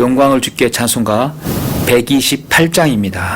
영광을 주께 찬송가 128장입니다.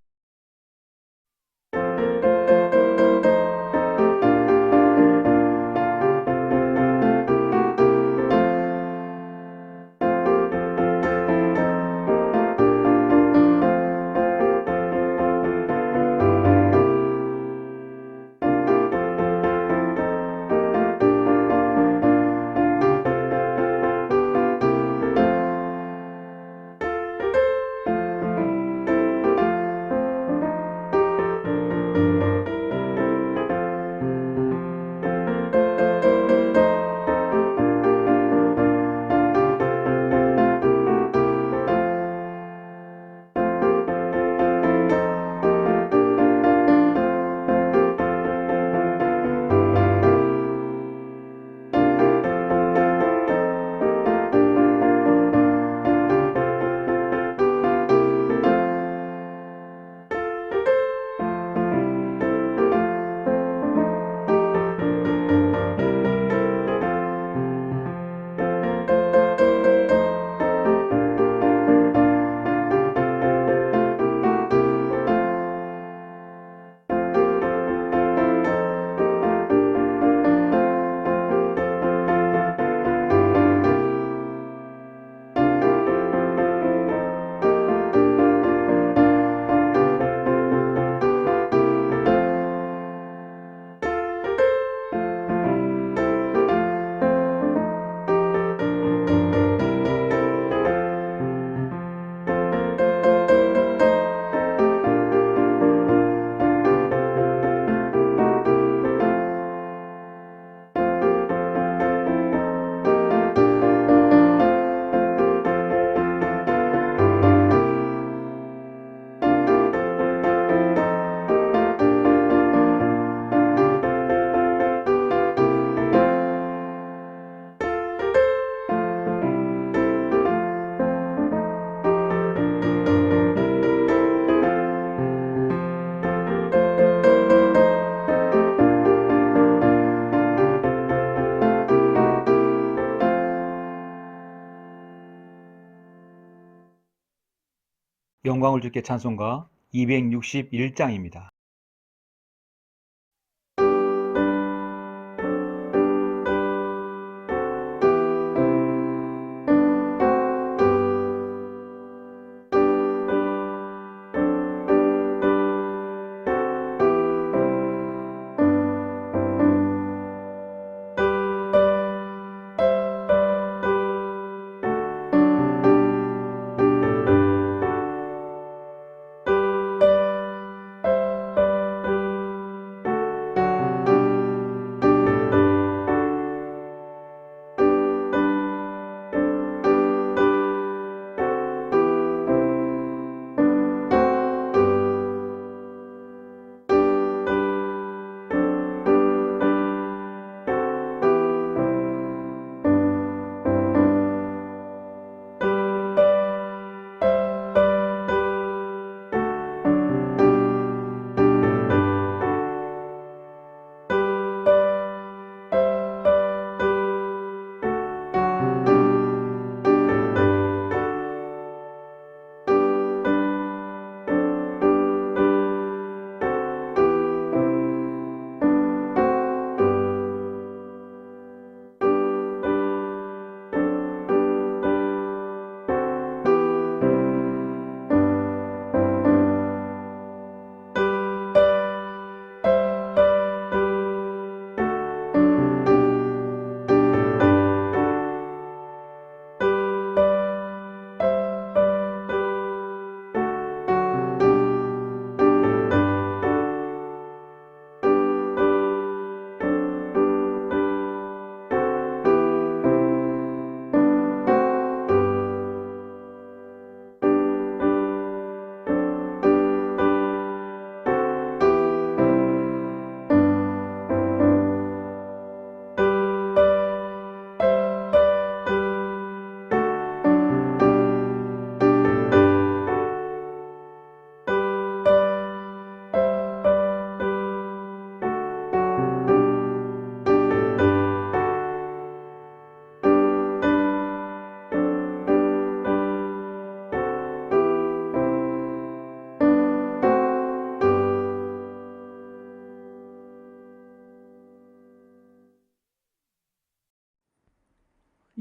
영광을 주께 찬송가 261장입니다.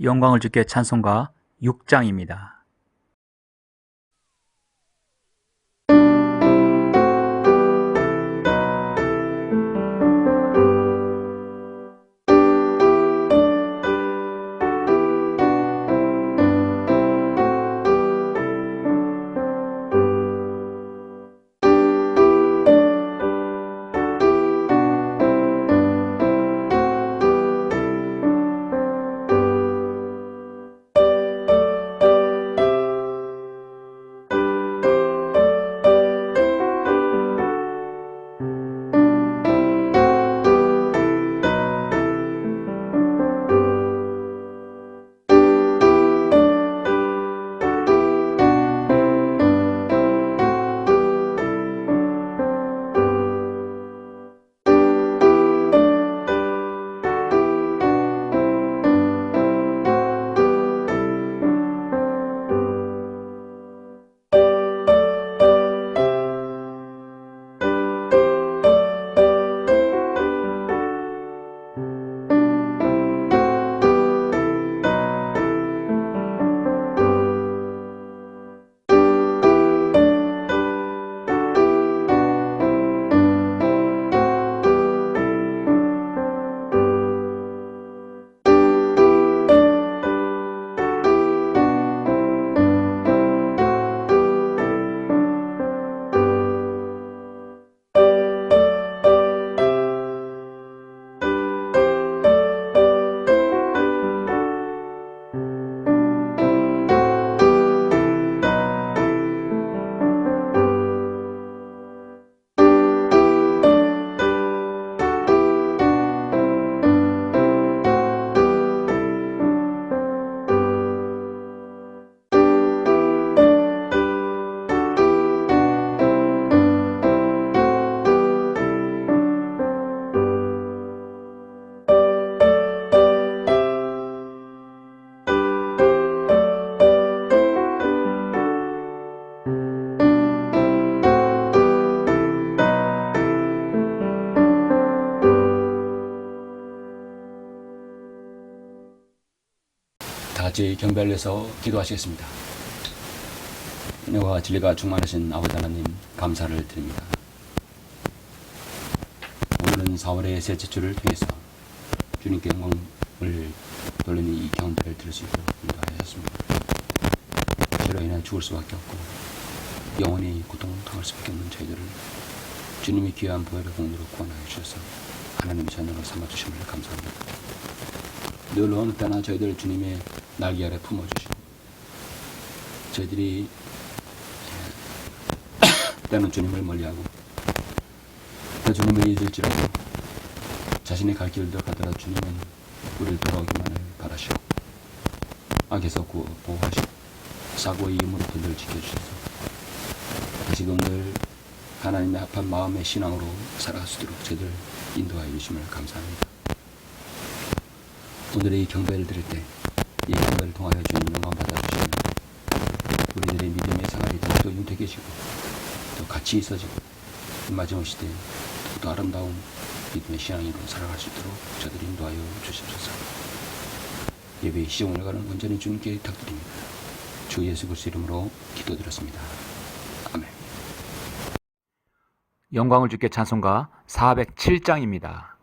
영광을 주께 찬송가 6장입니다. 다 같이 경배하려서 기도하시겠습니다. 은혜와 진리가 충만하신 아버지 하나님 감사를 드립니다. 오늘은 4월의 셋째 주를 통해서 주님께 영광을 돌리는 이 경배를 들을 수 있도록 인도하셨습니다. 죄로 인해 죽을 수밖에 없고 영원히 고통당할 수밖에 없는 저희들을 주님의 귀한 보혈의 공로로 구원하여 주셔서 하나님의 자녀로 삼아주심을 감사합니다. 늘 어느 때나 저희들 주님의 날개 아래 품어주시고 저희들이 때는 주님을 멀리하고 또 주님을 잊을지라도 자신의 갈 길을 가더라도 주님은 우리를 돌아오기만을 바라시고 악에서 보호하시고 사고의 이름으로부터 늘 지켜주셔서 다시금 늘 하나님의 합한 마음의 신앙으로 살아갈 수 있도록 저희들 인도하여 주심을 감사합니다. 오늘의 이 경배를 드릴 때 이 경배를 통하여 주님 영광 받아주시면 우리들의 믿음의 생활이 더욱더 윤택해지고 또 가치 있어지고 마지막 시대에 더욱더 아름다운 믿음의 신앙으로 살아갈 수 있도록 저들이 인도하여 주시옵소서. 예배의 시종을 가는 온전히 주님께 부탁드립니다. 주 예수 그리스도 이름으로 기도드렸습니다. 아멘. 영광을 주께 찬송가 407장입니다.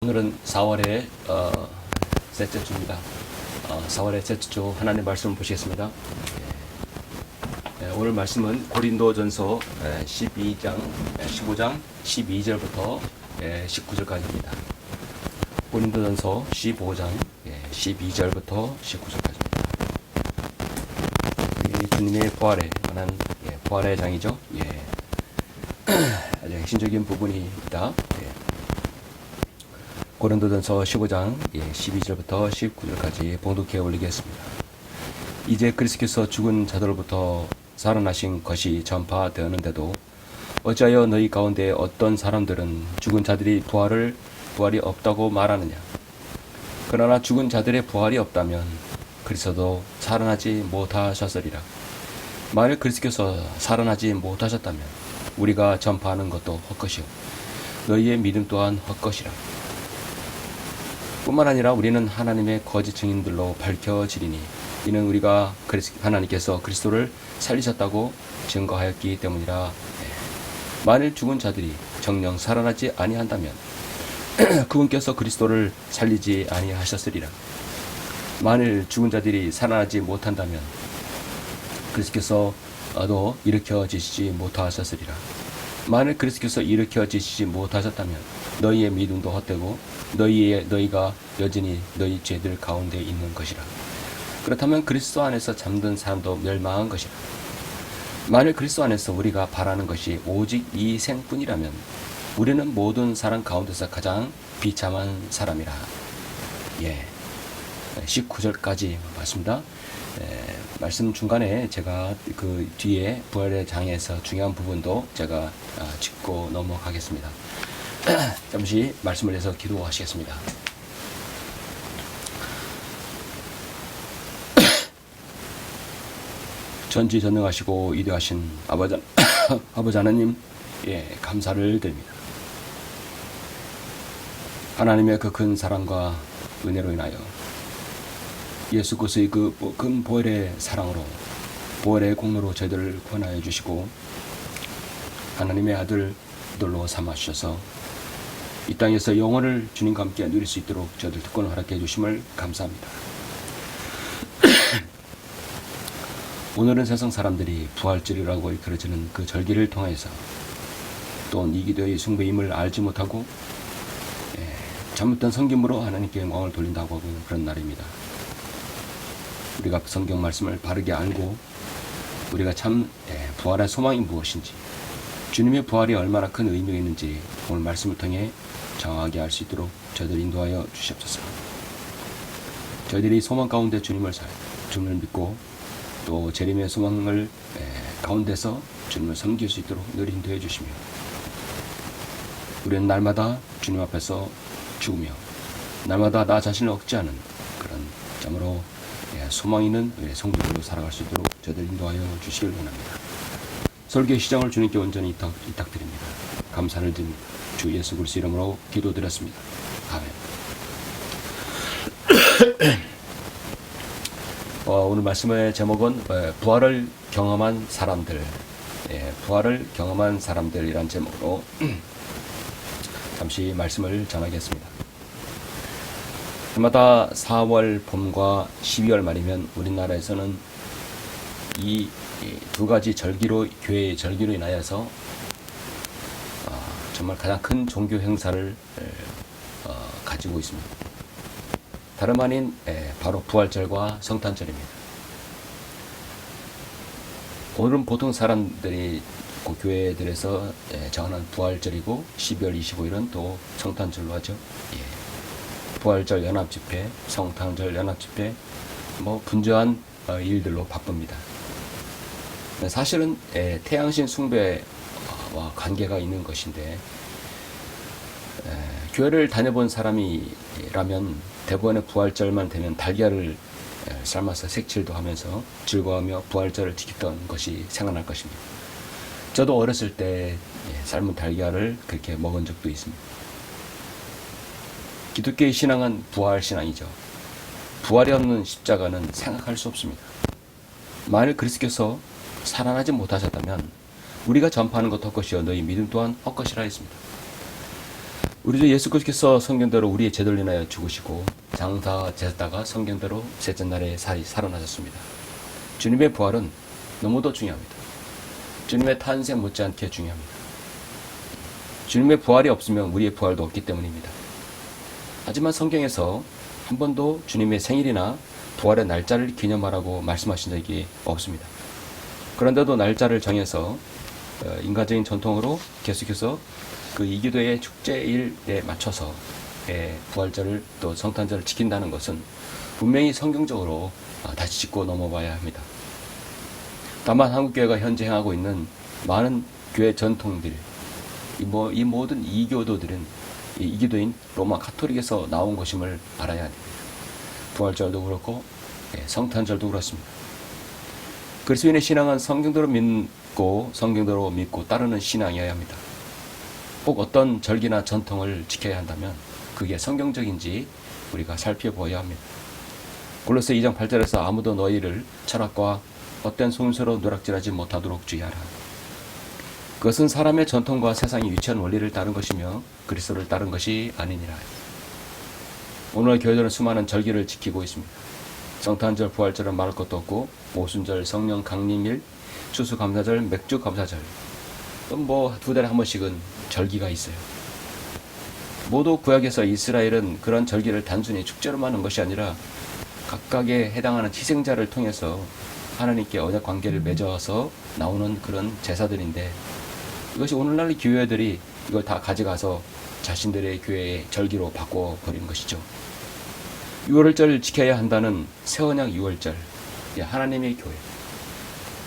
오늘은 4월의 셋째 주입니다. 4월의 셋째 주 하나님의 말씀을 보시겠습니다. 오늘 말씀은 고린도전서 15장 12절부터 19절까지입니다. 고린도전서 15장 12절부터 19절까지입니다. 주님의 부활에 관한 부활의 장이죠. 아주 핵심적인 부분입니다. 고린도전서 15장 12절부터 19절까지 봉독해 올리겠습니다. 이제 그리스도께서 죽은 자들로부터 살아나신 것이 전파되었는데도 어찌하여 너희 가운데 어떤 사람들은 죽은 자들이 부활이 없다고 말하느냐. 그러나 죽은 자들의 부활이 없다면 그리스도도 살아나지 못하셨으리라. 만일 그리스도께서 살아나지 못하셨다면 우리가 전파하는 것도 헛것이요 너희의 믿음 또한 헛것이라. 뿐만 아니라 우리는 하나님의 거짓 증인들로 밝혀지리니 이는 우리가 하나님께서 그리스도를 살리셨다고 증거하였기 때문이라. 만일 죽은 자들이 정녕 살아나지 아니한다면 그분께서 그리스도를 살리지 아니하셨으리라. 만일 죽은 자들이 살아나지 못한다면 그리스도께서도 일으켜지시지 못하셨으리라. 만일 그리스도께서 일으켜지시지 못하셨다면 너희의 믿음도 헛되고 너희가 여전히 너희 죄들 가운데 있는 것이라. 그렇다면 그리스도 안에서 잠든 사람도 멸망한 것이라. 만일 그리스도 안에서 우리가 바라는 것이 오직 이 생뿐이라면 우리는 모든 사람 가운데서 가장 비참한 사람이라. 19절까지 봤습니다. 말씀 중간에 제가 그 뒤에 부활의 장에서 중요한 부분도 제가 짚고 넘어가겠습니다. 잠시 말씀을 해서 기도하시겠습니다. 전지전능하시고 위대하신 아버지 하나님, 감사를 드립니다. 하나님의 그 큰 사랑과 은혜로 인하여 예수 그리스도의 그 큰 보혈의 사랑으로, 보혈의 공로로 저희들을 구원하여 주시고 하나님의 아들들로 삼아 주셔서 이 땅에서 영원을 주님과 함께 누릴 수 있도록 저희들 특권을 허락해 주심을 감사합니다. 오늘은 세상 사람들이 부활절이라고 일컬어지는 그 절기를 통해서 또 이 기도의 숭배임을 알지 못하고 잘못된 성김으로 하나님께 영광을 돌린다고 하는 그런 날입니다. 우리가 성경 말씀을 바르게 알고 우리가 참 부활의 소망이 무엇인지, 주님의 부활이 얼마나 큰 의미가 있는지 오늘 말씀을 통해 정확하게 알 수 있도록 저희들 인도하여 주시옵소서. 저희들이 소망 가운데 주님을 믿고 또 재림의 소망을 가운데서 주님을 섬길 수 있도록 늘 인도해 주시며 우리는 날마다 주님 앞에서 죽으며 날마다 나 자신을 억제하는 그런 참으로 소망 있는 성도들로 살아갈 수 있도록 저희들 인도하여 주시길 원합니다. 설교의 시작을 주님께 온전히 부탁드립니다. 감사를 드립니다. 주 예수 그리스도 이름으로 기도드렸습니다. 아멘. 오늘 말씀의 제목은 부활을 경험한 사람들, 부활을 경험한 사람들이란 제목으로 잠시 말씀을 전하겠습니다. 해마다 4월 봄과 12월 말이면 우리나라에서는 이 두 가지 절기로, 교회의 절기로 인하여서 정말 가장 큰 종교 행사를 가지고 있습니다. 다름 아닌 바로 부활절과 성탄절입니다. 오늘은 보통 사람들이 그 교회들에서 정하는 부활절이고 12월 25일은 또 성탄절로 하죠. 부활절 연합집회, 성탄절 연합집회, 분주한 일들로 바쁩니다. 사실은 태양신 숭배와 관계가 있는 것인데 교회를 다녀본 사람이라면 대부분의 부활절만 되면 달걀을 삶아서 색칠도 하면서 즐거워하며 부활절을 지켰던 것이 생각날 것입니다. 저도 어렸을 때 삶은 달걀을 그렇게 먹은 적도 있습니다. 기독교의 신앙은 부활 신앙이죠. 부활이 없는 십자가는 생각할 수 없습니다. 만일 그리스도께서 살아나지 못하셨다면 우리가 전파하는 것 헛것이요 너희 믿음 또한 헛것이라 했습니다. 우리 주 예수 그리스도께서 성경대로 우리의 죄를 인하여 죽으시고 장사되셨다가 성경대로 셋째 날에 살아나셨습니다. 주님의 부활은 너무도 중요합니다. 주님의 탄생 못지않게 중요합니다. 주님의 부활이 없으면 우리의 부활도 없기 때문입니다. 하지만 성경에서 한 번도 주님의 생일이나 부활의 날짜를 기념하라고 말씀하신 적이 없습니다. 그런데도 날짜를 정해서 인간적인 전통으로 계속해서 그 이기도의 축제일에 맞춰서 부활절을 또 성탄절을 지킨다는 것은 분명히 성경적으로 다시 짚고 넘어봐야 합니다. 다만 한국교회가 현재 행하고 있는 많은 교회 전통들, 이 모든 이교도들은 이기도인 로마 카톨릭에서 나온 것임을 알아야 합니다. 부활절도 그렇고 성탄절도 그렇습니다. 그리스도인의 신앙은 성경대로 믿고 따르는 신앙이어야 합니다. 꼭 어떤 절기나 전통을 지켜야 한다면 그게 성경적인지 우리가 살펴보아야 합니다. 골로새 2장 8절에서 아무도 너희를 철학과 헛된 속임수로 누락질하지 못하도록 주의하라. 그것은 사람의 전통과 세상의 유치한 원리를 따른 것이며 그리스도를 따른 것이 아니니라. 오늘 교회들은 수많은 절기를 지키고 있습니다. 성탄절, 부활절은 말할 것도 없고 오순절, 성령 강림일, 추수감사절, 맥주감사절, 또 두 달에 한 번씩은 절기가 있어요. 모두 구약에서 이스라엘은 그런 절기를 단순히 축제로만 한 것이 아니라 각각에 해당하는 희생자를 통해서 하나님께 언약 관계를 맺어서 나오는 그런 제사들인데, 이것이 오늘날 교회들이 이걸 다 가져가서 자신들의 교회의 절기로 바꿔버린 것이죠. 6월절 지켜야 한다는 새언약 6월절, 하나님의 교회.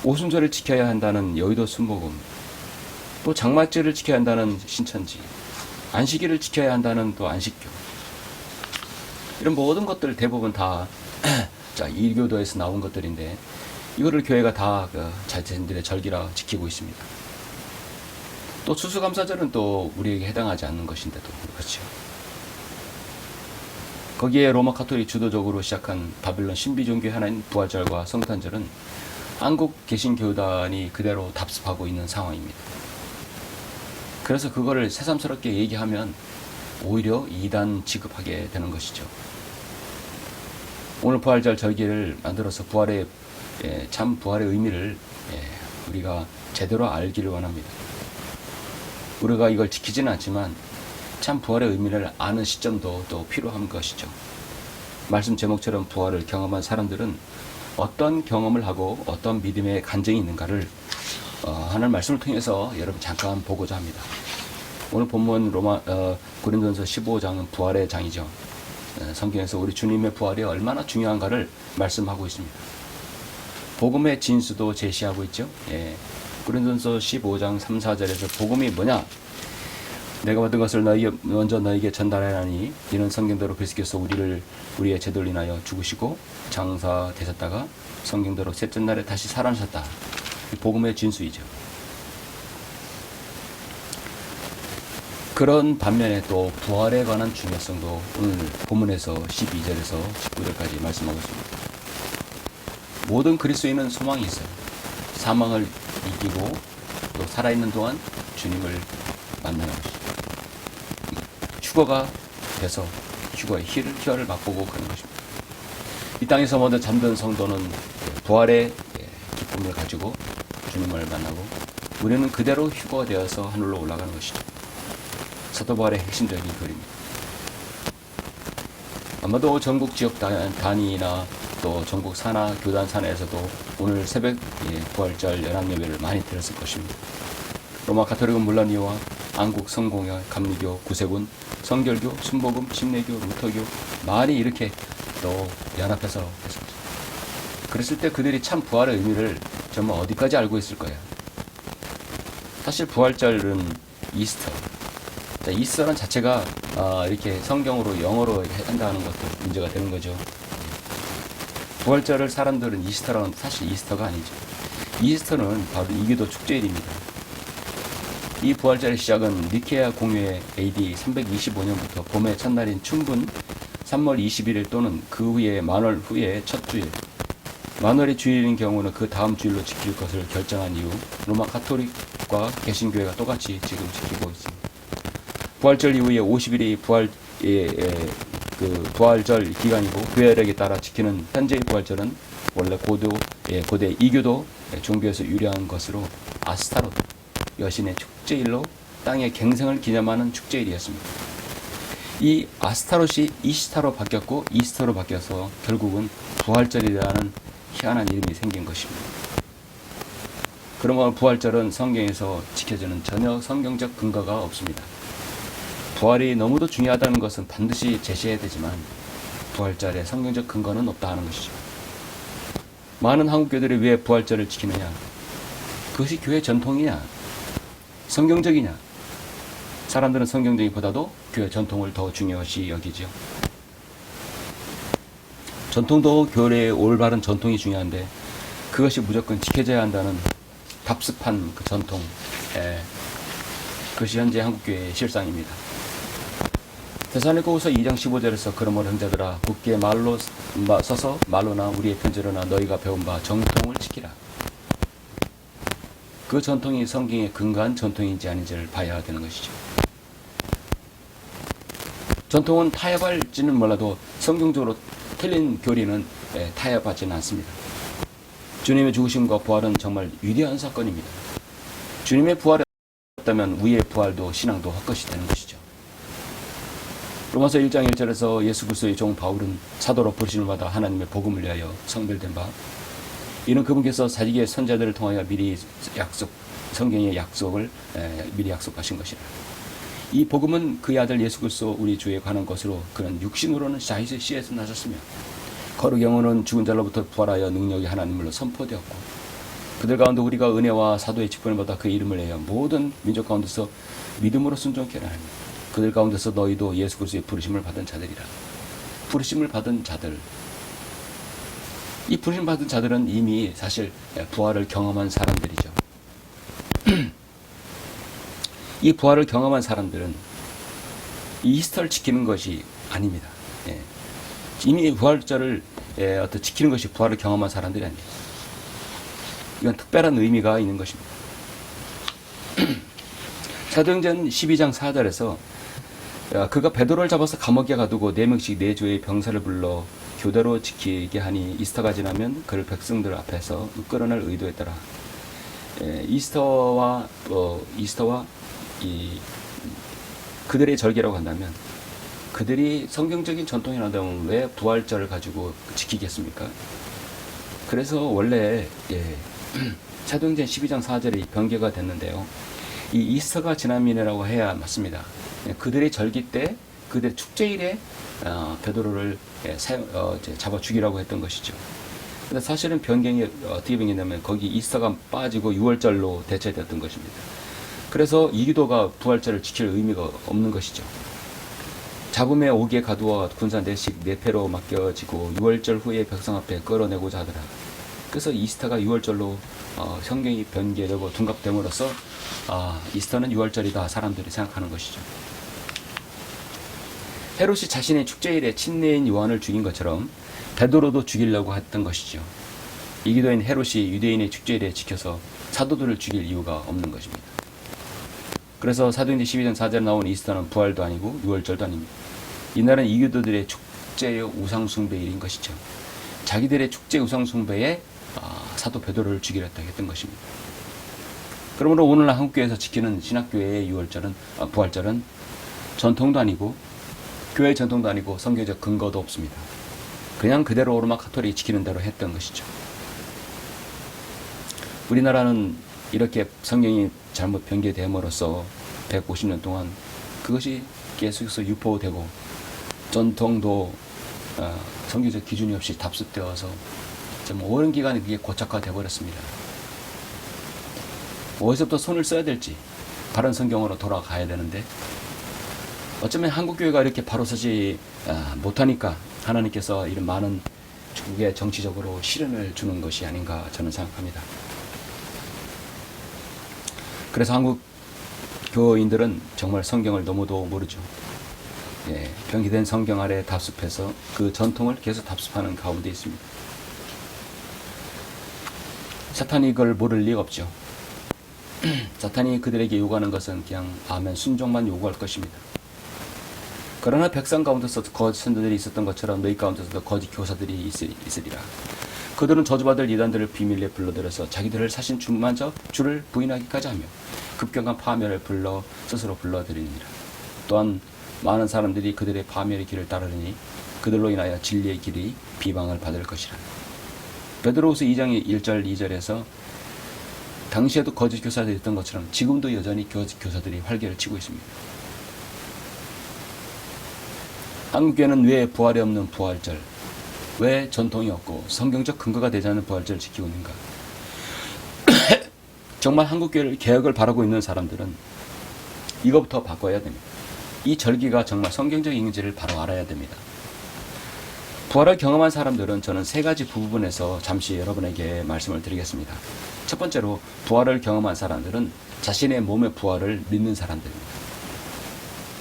오순절을 지켜야 한다는 여의도 순복음, 또 장막절을 지켜야 한다는 신천지, 안식일을 지켜야 한다는 또 안식교. 이런 모든 것들 대부분 다 이교도에서 나온 것들인데, 이거를 교회가 다 자신들의 절기라 지키고 있습니다. 또 추수감사절은 또 우리에게 해당하지 않는 것인데도 그렇죠. 거기에 로마 카톨릭 주도적으로 시작한 바빌론 신비종교의 하나인 부활절과 성탄절은 한국 개신교단이 그대로 답습하고 있는 상황입니다. 그래서 그거를 새삼스럽게 얘기하면 오히려 이단 취급하게 되는 것이죠. 오늘 부활절 절기를 만들어서 참 부활의 의미를 우리가 제대로 알기를 원합니다. 우리가 이걸 지키지는 않지만 참 부활의 의미를 아는 시점도 또 필요한 것이죠. 말씀 제목처럼 부활을 경험한 사람들은 어떤 경험을 하고 어떤 믿음의 간증이 있는가를 하나님 말씀을 통해서 여러분 잠깐 보고자 합니다. 오늘 본문 고린도전서 15장은 부활의 장이죠. 성경에서 우리 주님의 부활이 얼마나 중요한가를 말씀하고 있습니다. 복음의 진수도 제시하고 있죠. 고린도전서 15장 3, 4절에서 복음이 뭐냐? 내가 받은 것을 먼저 너에게 전달하나니 이는 성경대로 그리스도께서 우리의 죄를 인하여 죽으시고 장사되셨다가 성경대로 셋째 날에 다시 살아나셨다. 복음의 진수이죠. 그런 반면에 또 부활에 관한 중요성도 오늘 본문에서 12절에서 19절까지 말씀하고 있습니다. 모든 그리스도인은 소망이 있어요. 사망을 이기고 또 살아있는 동안 주님을 만나는 것이죠. 휴거가 돼서 휴거의 희열을 맛보고 가는 것입니다. 이 땅에서 먼저 잠든 성도는 부활의 기쁨을 가지고 주님을 만나고, 우리는 그대로 휴거되어서 하늘로 올라가는 것이죠. 사도 부활의 핵심적인 그림입니다. 아마도 전국 지역 단위나 또 전국 산하 교단 산하에서도 오늘 새벽 부활절 연합예배를 많이 드렸을 것입니다. 로마 가톨릭은 물론이와 한국 성공회, 감리교, 구세군, 성결교, 순복음, 침례교, 루터교 많이 이렇게 또 연합해서 했습니다. 그랬을 때 그들이 참 부활의 의미를 정말 어디까지 알고 있을 거예요. 사실 부활절은 이스터. 이스터는 자체가 이렇게 성경으로 영어로 한다는 것도 문제가 되는 거죠. 부활절을 사람들은 이스터라는, 사실 이스터가 아니죠. 이스터는 바로 이기도 축제일입니다. 이 부활절의 시작은 니케아 공회의 AD 325년부터 봄의 첫날인 춘분 3월 21일 또는 그 후에 만월 후에 첫 주일, 만월의 주일인 경우는 그 다음 주일로 지킬 것을 결정한 이후 로마 가톨릭과 개신교회가 똑같이 지금 지키고 있습니다. 부활절 이후에 50일이 그 부활절 기간이고 교회력에 따라 지키는 현재의 부활절은 원래 고대 이교도 종교에서 유래한 것으로 아스타롯 여신의 축제일로 땅의 갱생을 기념하는 축제일이었습니다. 이 아스타롯이 이스타로 바뀌었고 이스터로 바뀌어서 결국은 부활절이라는 희한한 이름이 생긴 것입니다. 그러면 부활절은 성경에서 지켜지는 전혀 성경적 근거가 없습니다. 부활이 너무도 중요하다는 것은 반드시 제시해야 되지만 부활절에 성경적 근거는 없다 하는 것이죠. 많은 한국교들이 왜 부활절을 지키느냐? 그것이 교회 전통이냐? 성경적이냐? 사람들은 성경적이보다도 교회 전통을 더 중요시 여기죠. 전통도 교회의 올바른 전통이 중요한데 그것이 무조건 지켜져야 한다는 답습한 그 전통, 그것이 현재 한국교회의 실상입니다. 데살로니가후서 2장 15절에서 그러므로 형제들아 굳게 말로 서서 말로나 우리의 편지로나 너희가 배운 바 정통을 지키라. 그 전통이 성경에 근거한 전통인지 아닌지를 봐야 되는 것이죠. 전통은 타협할지는 몰라도 성경적으로 틀린 교리는 타협하지는 않습니다. 주님의 죽으심과 부활은 정말 위대한 사건입니다. 주님의 부활이 없다면 우리의 부활도 신앙도 헛것이 되는 것이죠. 로마서 1장 1절에서 예수 그리스도의 종 바울은 사도로 부르심을 받아 하나님의 복음을 위하여 성별된 바 이는 그분께서 자기의 선자들을 통하여 미리 성경의 약속을 미리 약속하신 것이라. 이 복음은 그의 아들 예수 그리스도 우리 주에 관한 것으로 그는 육신으로는 다윗의 씨에서 나셨으며 거룩 영혼은 죽은 자로부터 부활하여 능력이 하나님으로 선포되었고 그들 가운데 우리가 은혜와 사도의 직분을 받아 그의 이름을 내어 모든 민족 가운데서 믿음으로 순종케 하나니 그들 가운데서 너희도 예수 그리스도의 부르심을 받은 자들이라. 부르심을 받은 자들. 이 부르심 받은 자들은 이미 사실 부활을 경험한 사람들이죠. 이 부활을 경험한 사람들은 이 이스터를 지키는 것이 아닙니다. 이미 부활절을 지키는 것이 부활을 경험한 사람들이 아닙니다. 이건 특별한 의미가 있는 것입니다. 사도행전 12장 4절에서 그가 베드로를 잡아서 감옥에 가두고 4명씩 4조의 병사를 불러 교대로 지키게 하니 이스터가 지나면 그를 백성들 앞에서 끌어낼 의도했더라. 이스터와 그들의 절기라고 한다면 그들이 성경적인 전통이라면 왜 부활절을 가지고 지키겠습니까? 그래서 원래 사도행전 12장 4절이 변개가 됐는데요. 이 이스터가 지나면이라고 해야 맞습니다. 그들의 절기 때, 그들의 축제일에 베드로를 잡아 죽이라고 했던 것이죠. 근데 사실은 변경이 어떻게 변경되냐면 거기 이스터가 빠지고 6월절로 대체됐던 것입니다. 그래서 이기도가 부활절을 지킬 의미가 없는 것이죠. 잡음에 옥에 가두어 군사 내식 내패로 맡겨지고 6월절 후에 백성 앞에 끌어내고자 하더라. 그래서 이스터가 6월절로 성경이 변개되고 둔갑됨으로써 이스터는 6월절이다 사람들이 생각하는 것이죠. 헤롯이 자신의 축제일에 친내인 요한을 죽인 것처럼 베드로도 죽이려고 했던 것이죠. 이기도인 헤롯이 유대인의 축제일에 지켜서 사도들을 죽일 이유가 없는 것입니다. 그래서 사도행전 12장 4절에 나온 이스터는 부활도 아니고 6월절도 아닙니다. 이날은 이기도들의 축제의 우상숭배일인 것이죠. 자기들의 축제 우상숭배에 사도 베드로를 죽이려 했던 것입니다. 그러므로 오늘날 한국교회에서 지키는 신학교회의 6월절은 부활절은 전통도 아니고 교회 전통도 아니고 성경적 근거도 없습니다. 그냥 그대로 로마 카톨릭이 지키는 대로 했던 것이죠. 우리나라는 이렇게 성경이 잘못 변개됨으로써 150년 동안 그것이 계속해서 유포되고 전통도 성경적 기준이 없이 답습되어서 좀 오랜 기간에 그게 고착화되어 버렸습니다. 어디서부터 손을 써야 될지 바른 성경으로 돌아가야 되는데 어쩌면 한국교회가 이렇게 바로 서지 못하니까 하나님께서 이런 많은 중국에 정치적으로 시련을 주는 것이 아닌가 저는 생각합니다. 그래서 한국 교인들은 정말 성경을 너무도 모르죠. 변기된 성경 아래 답습해서 그 전통을 계속 답습하는 가운데 있습니다. 사탄이 이걸 모를 리가 없죠. 사탄이 그들에게 요구하는 것은 그냥 아멘 순종만 요구할 것입니다. 그러나 백성 가운데서 거짓 선자들이 있었던 것처럼 너희 가운데서도 거짓 교사들이 있으리라. 그들은 저주받을 이단들을 비밀리에 불러들여서 자기들을 사신 주마저 주를 부인하기까지 하며 급격한 파멸을 스스로 불러들이니라. 또한 많은 사람들이 그들의 파멸의 길을 따르니 그들로 인하여 진리의 길이 비방을 받을 것이라. 베드로후서 2장 1절 2절에서 당시에도 거짓 교사들이 있던 것처럼 지금도 여전히 거짓 교사들이 활개를 치고 있습니다. 한국교회는 왜 부활이 없는 부활절, 왜 전통이 없고 성경적 근거가 되지 않는 부활절을 지키고 있는가? 정말 한국교회를 개혁을 바라고 있는 사람들은 이것부터 바꿔야 됩니다. 이 절기가 정말 성경적 인지를 바로 알아야 됩니다. 부활을 경험한 사람들은 저는 세 가지 부분에서 잠시 여러분에게 말씀을 드리겠습니다. 첫 번째로 부활을 경험한 사람들은 자신의 몸의 부활을 믿는 사람들입니다.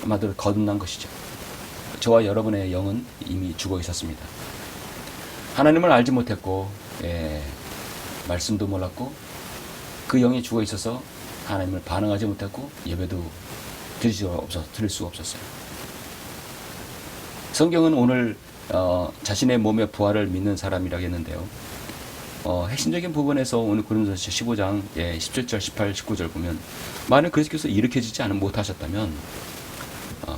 한마디로 거듭난 것이죠. 저와 여러분의 영은 이미 죽어 있었습니다. 하나님을 알지 못했고 말씀도 몰랐고 그 영이 죽어 있어서 하나님을 반응하지 못했고 예배도 드릴 수가 없었어요. 성경은 오늘 자신의 몸의 부활을 믿는 사람이라고 했는데요. 핵심적인 부분에서 오늘 고린도서 15장 17절, 18, 19절 보면 만일 그리스도께서 일으켜지지 못하셨다면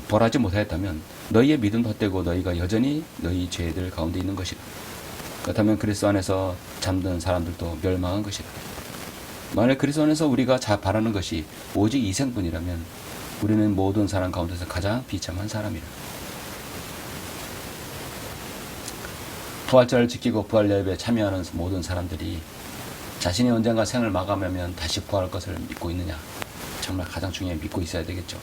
벌하지 못하였다면 너희의 믿음도 헛되고 너희가 여전히 너희 죄들 가운데 있는 것이라. 그렇다면 그리스도 안에서 잠든 사람들도 멸망한 것이라. 만일 그리스도 안에서 우리가 바라는 것이 오직 이생뿐이라면 우리는 모든 사람 가운데서 가장 비참한 사람이라. 부활절을 지키고 부활 예배에 참여하는 모든 사람들이 자신이 언젠가 생을 마감하면 다시 부활할 것을 믿고 있느냐? 정말 가장 중요히 믿고 있어야 되겠죠.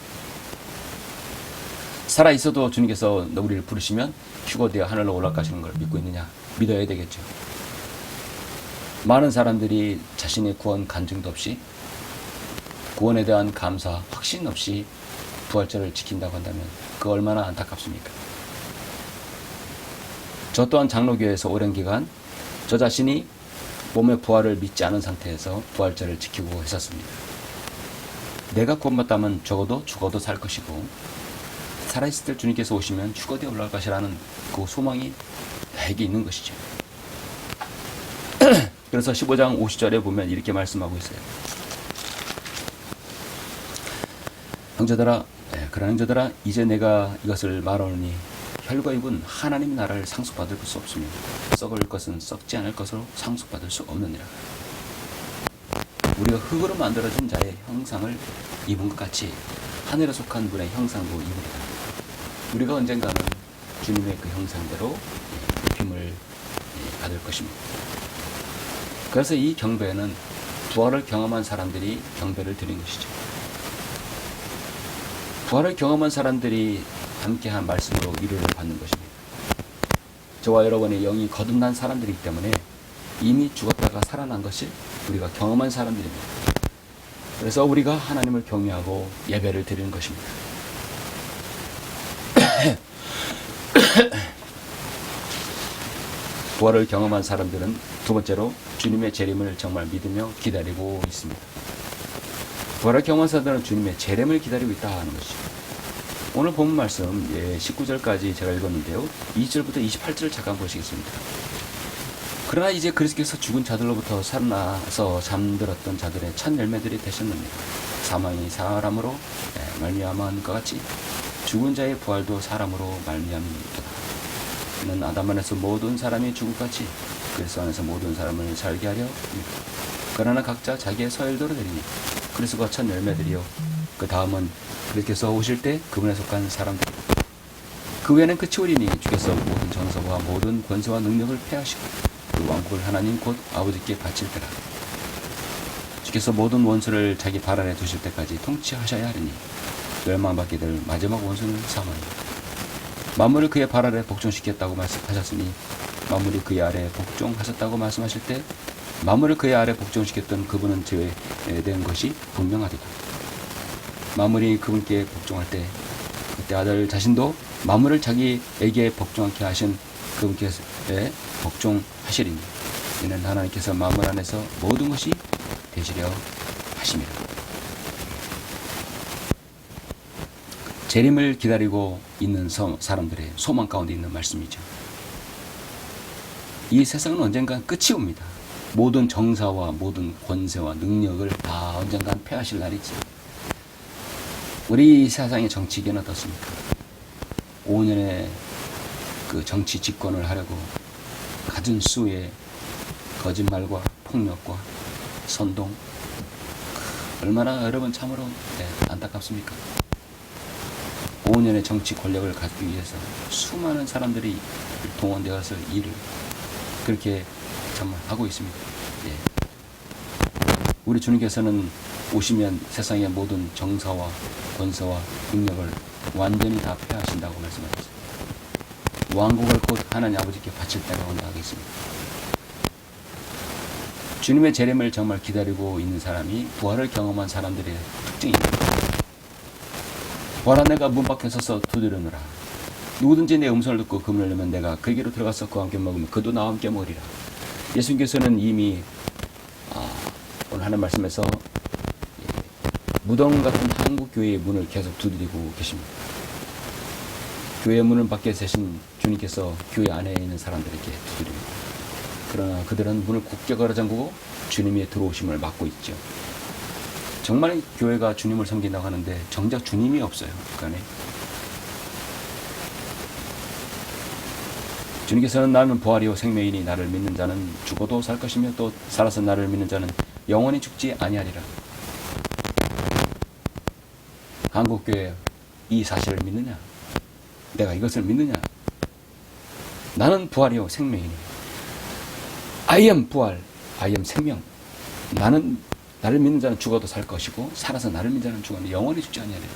살아 있어도 주님께서 우리를 부르시면 휴거되어 하늘로 올라가시는 걸 믿고 있느냐? 믿어야 되겠죠. 많은 사람들이 자신의 구원 간증도 없이 구원에 대한 감사, 확신 없이 부활절을 지킨다고 한다면 그 얼마나 안타깝습니까? 저 또한 장로교회에서 오랜 기간 저 자신이 몸의 부활을 믿지 않은 상태에서 부활절을 지키고 있었습니다. 내가 구원받다면 적어도 죽어도 살 것이고 살아있을 때 주님께서 오시면 휴거되어 올라가시라는 그 소망이 나에게 있는 것이죠. 그래서 15장 50절에 보면 이렇게 말씀하고 있어요. 형제들아, 그러나 형제들아, 이제 내가 이것을 말하노니 혈과 육은 하나님 나라를 상속받을 수 없으며 썩을 것은 썩지 않을 것으로 상속받을 수 없느니라. 우리가 흙으로 만들어진 자의 형상을 입은 것 같이 하늘에 속한 분의 형상도 입으리라. 우리가 언젠가는 주님의 그 형상대로 입힘을 받을 것입니다. 그래서 이 경배는 부활을 경험한 사람들이 경배를 드린 것이죠. 부활을 경험한 사람들이 함께한 말씀으로 위로를 받는 것입니다. 저와 여러분의 영이 거듭난 사람들이기 때문에 이미 죽었다가 살아난 것이 우리가 경험한 사람들입니다. 그래서 우리가 하나님을 경외하고 예배를 드리는 것입니다. 부활을 경험한 사람들은 두 번째로 주님의 재림을 정말 믿으며 기다리고 있습니다. 부활을 경험한 사람들은 주님의 재림을 기다리고 있다 하는 것이죠. 오늘 본 말씀 19절까지 제가 읽었는데요. 2절부터 28절을 잠깐 보시겠습니다. 그러나 이제 그리스도께서 죽은 자들로부터 살아나서 잠들었던 자들의 첫 열매들이 되셨느니라. 사망이 사람으로 말미암은 것 같이 죽은 자의 부활도 사람으로 말미암이니라. 이는 아담 안에서 모든 사람이 죽을 것 같이 그리스도 안에서 모든 사람을 살게 하려 합니다. 그러나 각자 자기의 서열대로 되리니 그리스도가 첫 열매들이요 그 다음은 그리스도께서 오실 때 그분에 속한 사람들. 그 외에는 끝이 오리니 주께서 모든 정서와 모든 권세와 능력을 패하시고 그 왕국을 하나님 곧 아버지께 바칠 때라. 주께서 모든 원수를 자기 발 아래 두실 때까지 통치하셔야 하리니 멸망받게 될 마지막 원수는 사망이다. 만물을 그의 발 아래 복종시켰다고 말씀하셨으니 만물이 그의 아래 복종하셨다고 말씀하실 때 만물을 그의 아래 복종시켰던 그분은 죄에 대한 것이 분명하도다. 만물이 그분께 복종할 때 그때 아들 자신도 만물을 자기에게 복종하게 하신 그분께 복종하시리니 이는 하나님께서 만물 안에서 모든 것이 되시려 하십니다. 하심이라. 재림을 기다리고 있는 사람들의 소망 가운데 있는 말씀이죠. 이 세상은 언젠간 끝이 옵니다. 모든 정사와 모든 권세와 능력을 다 언젠간 패하실 날이지. 우리 세상의 정치계는 어떻습니까? 5년의 그 정치 집권을 하려고 갖은 수의 거짓말과 폭력과 선동, 얼마나 여러분 참으로 안타깝습니까? 5년의 정치 권력을 갖기 위해서 수많은 사람들이 동원되어서 일을 그렇게 정말 하고 있습니다. 예. 우리 주님께서는 오시면 세상의 모든 정사와 권세와 능력을 완전히 다 폐하신다고 말씀하셨습니다. 왕국을 곧 하나님 아버지께 바칠 때가 온다 하겠습니다. 주님의 재림을 정말 기다리고 있는 사람이 부활을 경험한 사람들의 특징입니다. 부활한 내가 문 밖에 서서 두드려노라. 누구든지 내 음성을 듣고 금을 내면 내가 그에게로 들어가서 그와 함께 먹으면 그도 나와 함께 먹으리라. 예수님께서는 이미 오늘 하는 말씀에서 무덤 같은 한국교회의 문을 계속 두드리고 계십니다. 교회 문을 밖에 세신 주님께서 교회 안에 있는 사람들에게 두드립니다. 그러나 그들은 문을 굳게 걸어 잠그고 주님의 들어오심을 막고 있죠. 정말 교회가 주님을 섬긴다고 하는데 정작 주님이 없어요. 그 안에. 주님께서는 나는 부활이요 생명이니 나를 믿는 자는 죽어도 살 것이며 또 살아서 나를 믿는 자는 영원히 죽지 아니하리라. 한국교회 이 사실을 믿느냐? 내가 이것을 믿느냐? 나는 부활이요 생명이니 I am 부활, I am 생명. 나를 믿는 자는 죽어도 살 것이고 살아서 나를 믿는 자는 죽어도 영원히 죽지 아니하리라.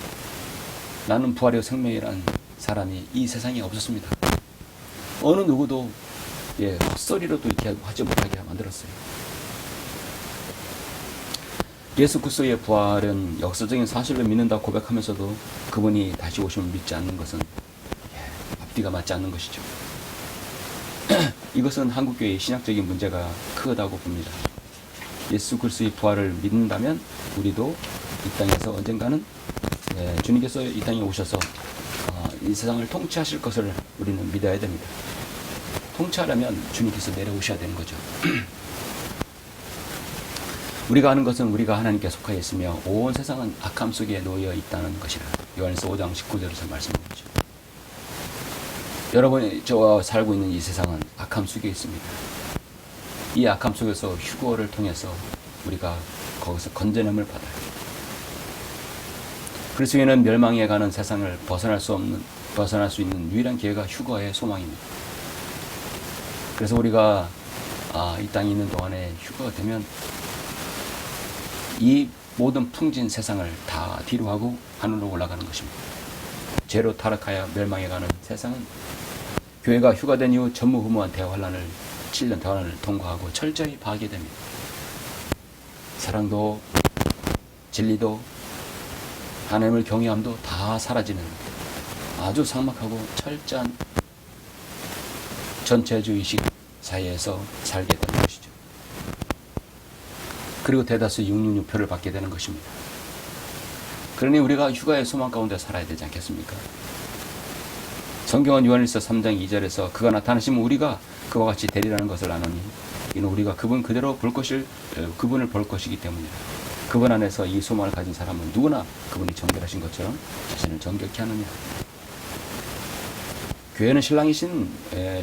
나는 부활이요 생명이라는 사람이 이 세상에 없었습니다. 어느 누구도 헛소리로도 이렇게 하지 못하게 만들었어요. 예수 그리스도의 부활은 역사적인 사실로 믿는다고 고백하면서도 그분이 다시 오심을 믿지 않는 것은 앞뒤가 맞지 않는 것이죠. 이것은 한국교회의 신학적인 문제가 크다고 봅니다. 예수 그리스도의 부활을 믿는다면 우리도 이 땅에서 언젠가는 주님께서 이 땅에 오셔서 이 세상을 통치하실 것을 우리는 믿어야 됩니다. 통치하려면 주님께서 내려오셔야 되는 거죠. 우리가 아는 것은 우리가 하나님께 속하여 있으며 온 세상은 악함 속에 놓여 있다는 것이라. 요한일서 5장 19절에서 말씀하죠. 여러분이 저와 살고 있는 이 세상은 악함 속에 있습니다. 이 악함 속에서 휴거를 통해서 우리가 거기서 건져냄을 받아요. 그리스도인은 멸망에 가는 세상을 벗어날 수 있는 유일한 기회가 휴거의 소망입니다. 그래서 우리가 이 땅에 있는 동안에 휴거가 되면 이 모든 풍진 세상을 다 뒤로 하고 하늘로 올라가는 것입니다. 죄로 타락하여 멸망에 가는 세상은 교회가 휴가된 이후 전무후무한 대환란을 7년 대환란을 통과하고 철저히 파괴됩니다. 사랑도 진리도 하나님을 경외함도 다 사라지는 아주 삭막하고 철저한 전체주의식 사회에서 살게 되는 것이죠. 그리고 대다수 666표를 받게 되는 것입니다. 그러니 우리가 휴가의 소망 가운데 살아야 되지 않겠습니까? 성경은 요한일서 3장 2절에서 그가 나타나시면 우리가 그와 같이 되리라는 것을 아노니 이는 우리가 그분을 볼 것이기 때문이라. 그분 안에서 이 소망을 가진 사람은 누구나 그분이 정결하신 것처럼 자신을 정결케 하느냐. 교회는 신랑이신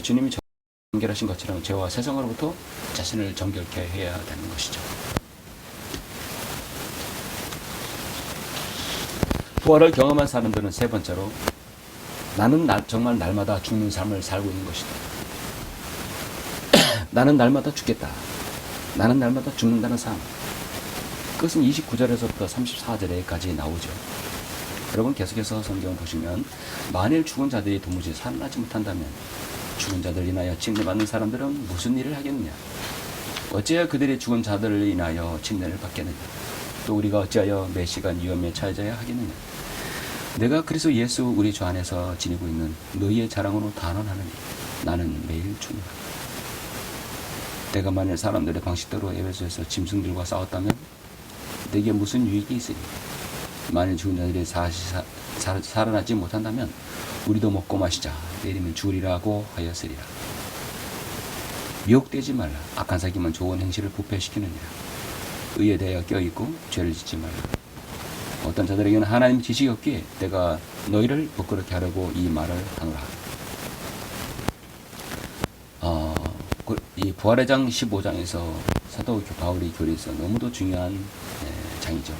주님이 정결하신 것처럼 죄와 세상으로부터 자신을 정결케 해야 되는 것이죠. 부활을 경험한 사람들은 세 번째로 나는 정말 날마다 죽는 삶을 살고 있는 것이다. 나는 날마다 죽겠다. 나는 날마다 죽는다는 삶. 그것은 29절에서부터 34절에까지 나오죠. 여러분 계속해서 성경 보시면 만일 죽은 자들이 도무지 살아나지 못한다면 죽은 자들 인하여 침례받는 사람들은 무슨 일을 하겠느냐? 어찌하여 그들이 죽은 자들을 인하여 침례를 받겠느냐? 또 우리가 어찌하여 매 시간 위험에 처해져야 하겠느냐? 내가 그래서 예수 우리 주 안에서 지니고 있는 너희의 자랑으로 단언하느니 나는 매일 죽노라. 내가 만일 사람들의 방식대로 에베소에서 짐승들과 싸웠다면 내게 무슨 유익이 있으리. 만일 죽은 자들이 살아나지 못한다면 우리도 먹고 마시자. 내일이면 죽으리라고 하였으리라. 미혹되지 말라. 악한 사기만 좋은 행실을 부패시키느니라. 의에 대하여 껴있고 죄를 짓지 말라. 어떤 자들에게는 하나님 지식이 없기에 내가 너희를 부끄럽게 하려고 이 말을 하노라. 이 부활의 장 15장에서 사도 바울이 교리에서 너무도 중요한 장이죠.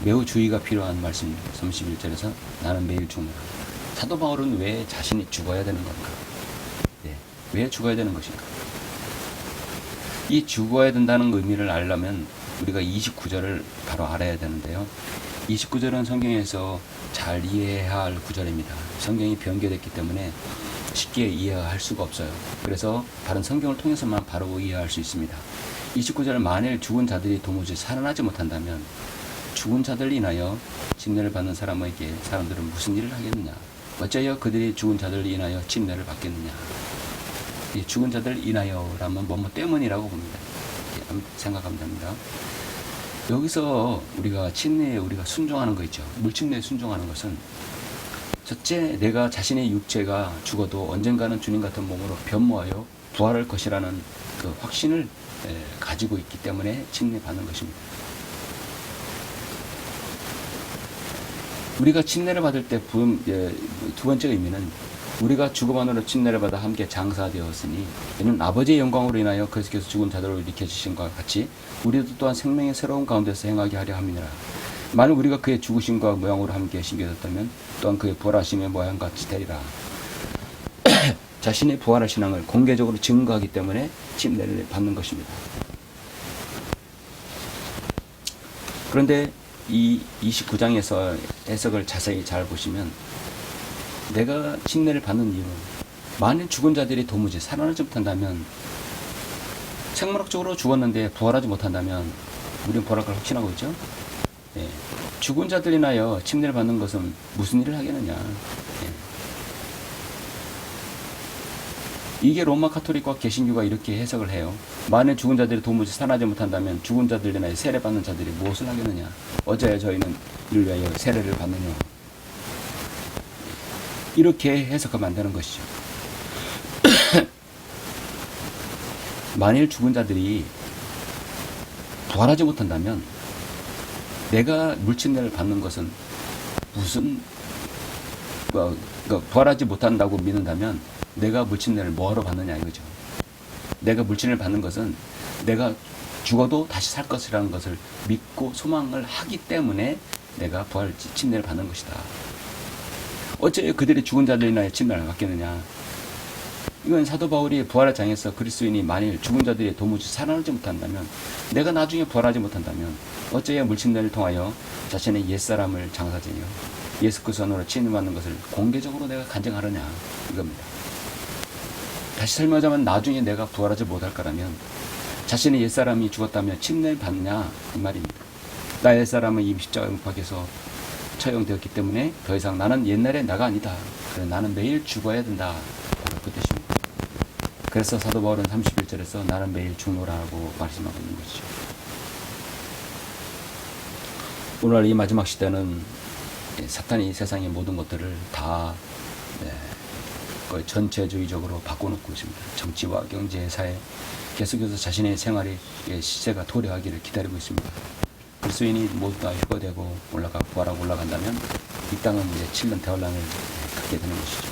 매우 주의가 필요한 말씀입니다. 31절에서 나는 매일 죽노라. 사도 바울은 왜 자신이 죽어야 되는 건가? 왜 죽어야 되는 것인가? 이 죽어야 된다는 의미를 알려면 우리가 29절을 바로 알아야 되는데요. 29절은 성경에서 잘 이해해야 할 구절입니다. 성경이 변개됐기 때문에 쉽게 이해할 수가 없어요. 그래서 다른 성경을 통해서만 바로 이해할 수 있습니다. 29절 만일 죽은 자들이 도무지 살아나지 못한다면 죽은 자들 인하여 침례를 받는 사람에게 사람들은 무슨 일을 하겠느냐? 어찌하여 그들이 죽은 자들 인하여 침례를 받겠느냐? 이 죽은 자들 인하여라면 뭐뭐 때문이라고 봅니다. 생각하면 됩니다. 여기서 우리가 침례에 우리가 순종하는 거 있죠. 물침례에 순종하는 것은 첫째, 내가 자신의 육체가 죽어도 언젠가는 주님 같은 몸으로 변모하여 부활할 것이라는 그 확신을 가지고 있기 때문에 침례 받는 것입니다. 우리가 침례를 받을 때 두 번째 의미는 우리가 죽음 안으로 침례를 받아 함께 장사되었으니 이는 아버지의 영광으로 인하여 그리스도께서 죽은 자들을 일으켜 주신 것과 같이 우리도 또한 생명의 새로운 가운데서 행하게 하려 함이니라. 만일 우리가 그의 죽으심과 모양으로 함께 신겨졌다면 또한 그의 부활하심의 모양과 같이 되리라. 자신의 부활의 신앙을 공개적으로 증거하기 때문에 침례를 받는 것입니다. 그런데 이 29장에서 해석을 자세히 잘 보시면 내가 침례를 받는 이유는 만일 죽은 자들이 도무지 살아나지 못한다면, 생물학적으로 죽었는데 부활하지 못한다면 우리는 부활할 걸 확신하고 있죠. 죽은 자들 인하여 침례를 받는 것은 무슨 일을 하겠느냐. 이게 로마 카톨릭과 개신교가 이렇게 해석을 해요. 만일 죽은 자들이 도무지 살아나지 못한다면 죽은 자들 인하여 세례받는 자들이 무엇을 하겠느냐. 어찌하여 저희는 이를 위하여 세례를 받느냐. 이렇게 해석하면 안 되는 것이죠. 만일 죽은 자들이 부활하지 못한다면 내가 물침례를 받는 것은 무슨 부활하지 못한다고 믿는다면 내가 물침례를 뭐하러 받느냐 이거죠. 내가 물침례를 받는 것은 내가 죽어도 다시 살 것이라는 것을 믿고 소망을 하기 때문에 내가 부활 침례를 받는 것이다. 어째 그들이 죽은 자들 인하여 침례를 받겠느냐. 이건 사도 바울이 부활의 장에서 그리스도인이 만일 죽은 자들이 도무지 살아나지 못한다면, 내가 나중에 부활하지 못한다면 어째야 물침례를 통하여 자신의 옛사람을 장사지며 예수 그리스도 안으로 침례받는 것을 공개적으로 내가 간증하느냐 이겁니다. 다시 설명하자면 나중에 내가 부활하지 못할 거라면 자신의 옛사람이 죽었다면 침례를 받느냐 이 말입니다. 나의 옛사람은 이미 십자가 용박에서 처형되었기 때문에 더 이상 나는 옛날의 나가 아니다. 그래, 나는 매일 죽어야 된다. 그 뜻입니다. 그래서 사도 바울은 31절에서 나는 매일 죽노라고 말씀하고 있는 것이죠. 오늘 이 마지막 시대는 사탄이 세상의 모든 것들을 다 거의 전체주의적으로 바꿔놓고 있습니다. 정치와 경제, 사회, 계속해서 자신의 생활의 시세가 도래하기를 기다리고 있습니다. 그리스도인이 모두 다 휴거되고 부활하고 올라간다면 이 땅은 이제 7년 대환란을 갖게 되는 것이죠.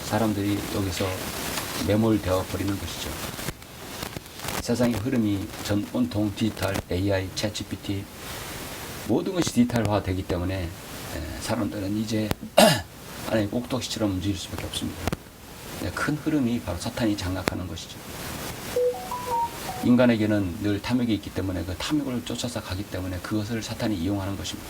사람들이 여기서 매몰되어 버리는 것이죠. 세상의 흐름이 온통 디지털, AI, 챗GPT 모든 것이 디지털화 되기 때문에 사람들은 이제 하나의 꼭두각시처럼 움직일 수밖에 없습니다. 큰 흐름이 바로 사탄이 장악하는 것이죠. 인간에게는 늘 탐욕이 있기 때문에 그 탐욕을 쫓아서 가기 때문에 그것을 사탄이 이용하는 것입니다.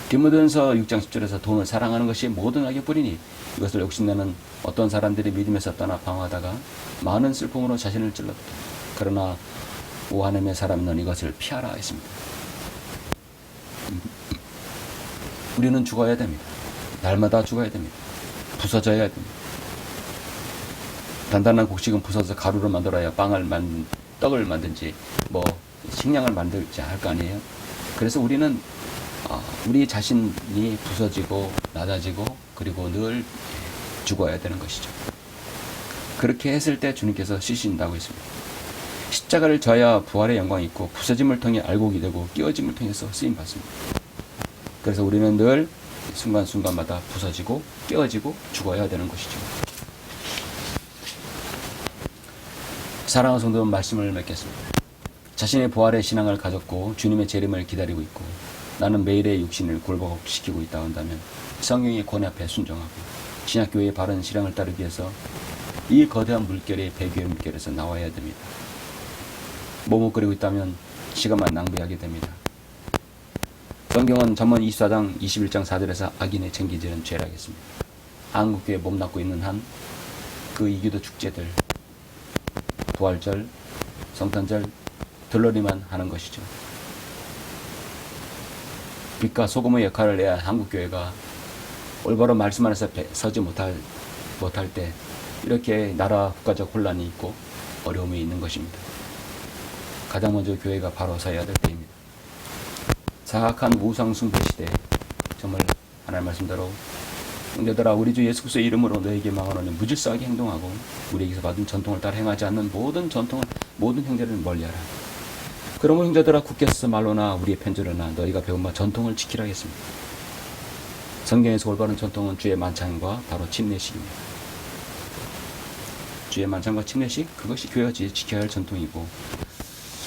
디모데전서 6장 10절에서 돈을 사랑하는 것이 모든 악의 뿌리니 이것을 욕심내는 어떤 사람들이 믿음에서 떠나 방황하다가 많은 슬픔으로 자신을 찔렀다. 그러나 오 하나님의 사람은 이것을 피하라 했습니다. 우리는 죽어야 됩니다. 날마다 죽어야 됩니다. 부서져야 됩니다. 단단한 곡식은 부숴서 가루로 만들어야 떡을 만든지 뭐 식량을 만들지 할 거 아니에요. 그래서 우리는 우리 자신이 부서지고 낮아지고 그리고 늘 죽어야 되는 것이죠. 그렇게 했을 때 주님께서 쓰신다고 했습니다. 십자가를 져야 부활의 영광이 있고 부서짐을 통해 알곡이 되고 끼어짐을 통해서 쓰임 받습니다. 그래서 우리는 늘 순간순간마다 부서지고 깨어지고 죽어야 되는 것이죠. 사랑하는 성도는 말씀을 맺겠습니다. 자신의 부활의 신앙을 가졌고 주님의 재림을 기다리고 있고 나는 매일의 육신을 굴복시키고 있다 한다면 성령의 권위 앞에 순종하고 신약교회의 바른 신앙을 따르기 위해서 이 거대한 물결의 배교의 물결에서 나와야 됩니다. 머뭇거리고 있다면 시간만 낭비하게 됩니다. 성경은 잠언 24장 21장 4절에서 악인의 챙기지는 죄라 했습니다. 한국교회에 몸담고 있는 한 그 이기도 축제들 부활절, 성탄절 들러리만 하는 것이죠. 빛과 소금의 역할을 해야 한국교회가 올바른 말씀 안에서 서지 못할 때 이렇게 나라 국가적 혼란이 있고 어려움이 있는 것입니다. 가장 먼저 교회가 바로 서야 될 때입니다. 사악한 우상 숭배 시대 정말 하나님 말씀대로 형제들아 우리 주 예수 그리스도의 이름으로 너에게 망하노니 무질서하게 행동하고 우리에게서 받은 전통을 따라 행하지 않는 모든 형제를 멀리하라. 그러므로 형제들아 굳게 서서 말로나 우리의 편지로나 너희가 배운 바 전통을 지키라 했습니다. 성경에서 올바른 전통은 주의 만찬과 바로 침례식입니다. 주의 만찬과 침례식 그것이 교회가 지켜야 할 전통이고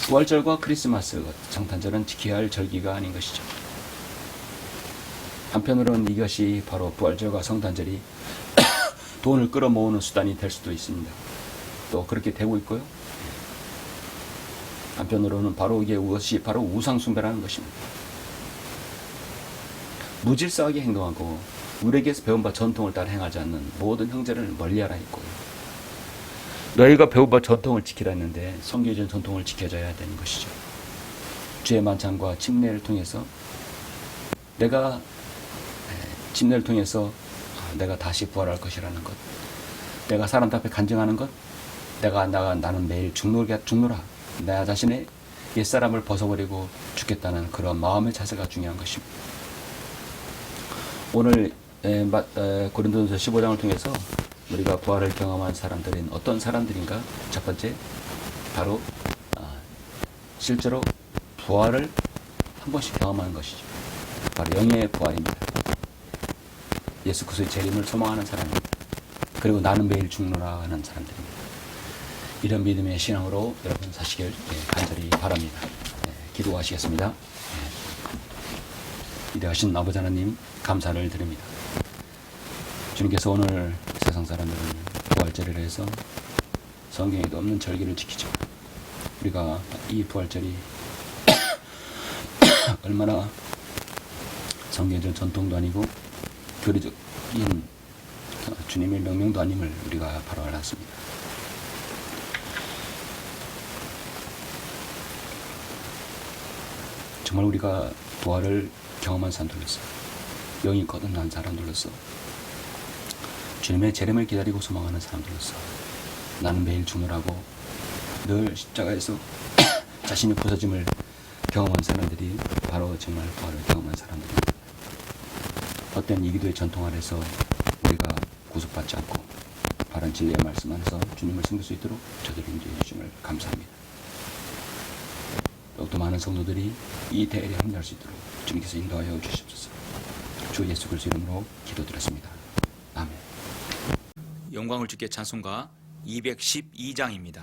부활절과 크리스마스, 성탄절은 지켜야 할 절기가 아닌 것이죠. 한편으로는 이것이 바로 부활절과 성탄절이 돈을 끌어모으는 수단이 될 수도 있습니다. 또 그렇게 되고 있고요. 한편으로는 바로 이것이 바로 우상숭배라는 것입니다. 무질서하게 행동하고 우리에게서 배운 바 전통을 따라 행하지 않는 모든 형제를 멀리하라 했고요. 너희가 배운 바 전통을 지키라 했는데 성경의 전통을 지켜줘야 되는 것이죠. 주의 만찬과 침례를 통해서 내가 다시 부활할 것이라는 것, 내가 사람 앞에 간증하는 것, 나는 매일 죽노라. 나 자신의 옛사람을 벗어버리고 죽겠다는 그런 마음의 자세가 중요한 것입니다. 오늘 고린도전서 15장을 통해서 우리가 부활을 경험한 사람들은 어떤 사람들인가? 첫 번째, 바로 실제로 부활을 한 번씩 경험하는 것이죠. 바로 영의 부활입니다. 예수 그리스도의 재림을 소망하는 사람입니다. 그리고 나는 매일 죽노라 하는 사람들입니다. 이런 믿음의 신앙으로 여러분 사시길 간절히 바랍니다. 기도하시겠습니다. 위대하신 아버지 하나님 감사를 드립니다. 주님께서 오늘 세상 사람들은 부활절을 해서 성경에도 없는 절기를 지키죠. 우리가 이 부활절이 얼마나 성경적 전통도 아니고 교리적인 주님의 명령도 아님을 우리가 바로 알았습니다. 정말 우리가 부활을 경험한 사람들로서 영이 거듭난 사람들로서 주님의 재림을 기다리고 소망하는 사람들로서 나는 매일 죽노라고 늘 십자가에서 자신의 부서짐을 경험한 사람들이 바로 정말 부활을 경험한 사람들입니다. 헛된 이기도의 전통 아래서 우리가 구속받지 않고 바른 진리의 말씀 안에서 주님을 섬길 수 있도록 저들을 인도해 주심을 감사합니다. 더욱더 많은 성도들이 이 대회에 합류할 수 있도록 주님께서 인도하여 주시옵소서. 주 예수 그리스도 이름으로 기도드렸습니다. 아멘. 영광을 주께 찬송가 212장입니다.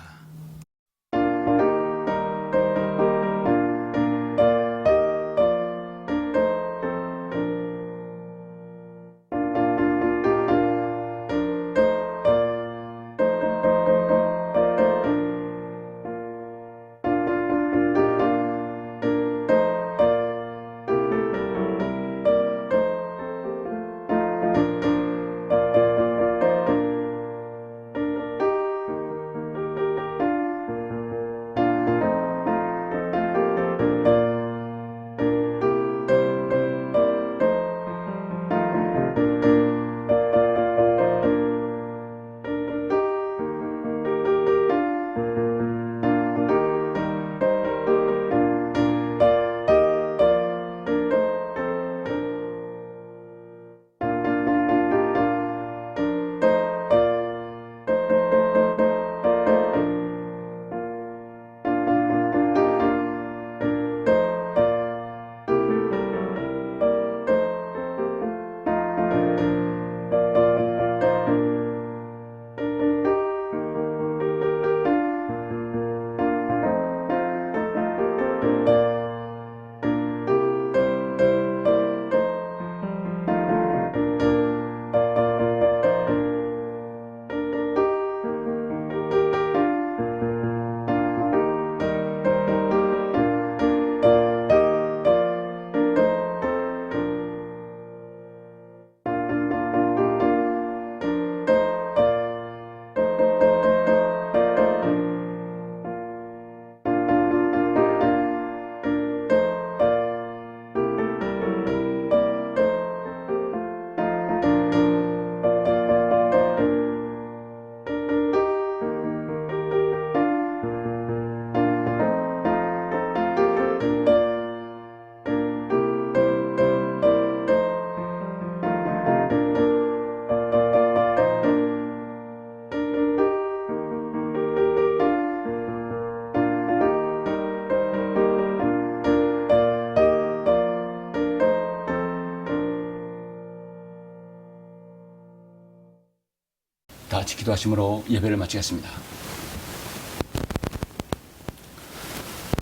같이 기도하심으로 예배를 마치겠습니다.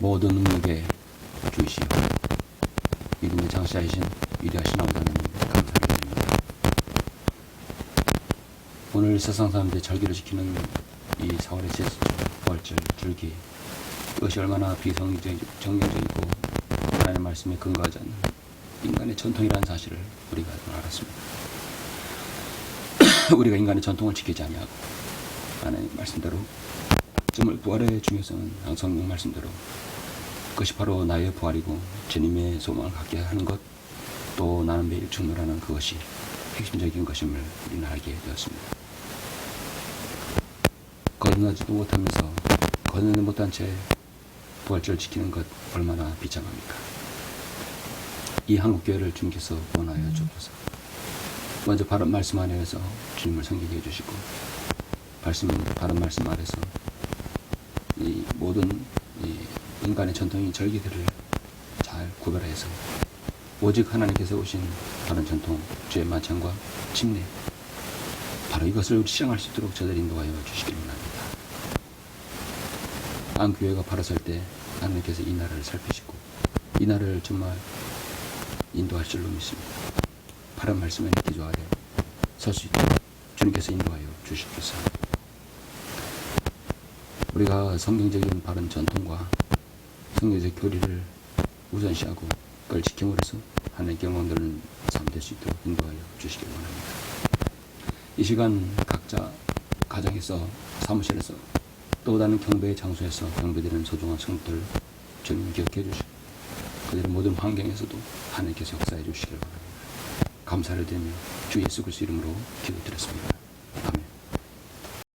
모든 능력의 주이시여 믿음의 장시하신 위대하신 아버지 하나님 감사를 드립니다. 오늘 세상 사람들의 절기를 지키는 이 4월의 제수절, 부활절, 절기 이것이 얼마나 비정경적이고 하나님의 말씀에 근거하지 않는 인간의 전통이라는 사실을 우리가 알았습니다. 우리가 인간의 전통을 지키지 아니하고 하나님 말씀대로 정말 부활의 중요성은 성경 말씀대로 그것이 바로 나의 부활이고 주님의 소망을 갖게 하는 것, 또 나는 매일 충돌하는 그것이 핵심적인 것임을 우리는 알게 되었습니다. 거듭나지도 못하면서 거듭나지 못한 채 부활절을 지키는 것 얼마나 비참합니까? 이 한국교회를 주님께서 원하여 주옵소서. 먼저 바른 말씀 안에서 주님을 섬기게 해주시고 바른 말씀 아래서 이 모든 인간의 전통인 절기들을 잘 구별해서 오직 하나님께서 오신 바른 전통, 주의 만찬과 침례 바로 이것을 시행할 수 있도록 저들 인도하여 주시길 원합니다. 한국교회가 바로 설 때 하나님께서 이 나라를 살피시고 이 나라를 정말 인도하실 줄로 믿습니다. 바른 말씀에 기조 아래 설 수 있도록 주님께서 인도하여 주시옵소서. 우리가 성경적인 바른 전통과 성경적 교리를 우선시하고 그걸 지킴으로써 하나님께 영광되는 삶 될 수 있도록 인도하여 주시길 원합니다. 이 시간 각자 가정에서 사무실에서 또 다른 경배의 장소에서 경배드리는 소중한 성도들 주님 기억해 주시고 그들의 모든 환경에서도 하나님께서 역사해 주시길 바랍니다. 감사를 드리며 주 예수 그리스도 이름으로 기도드렸습니다.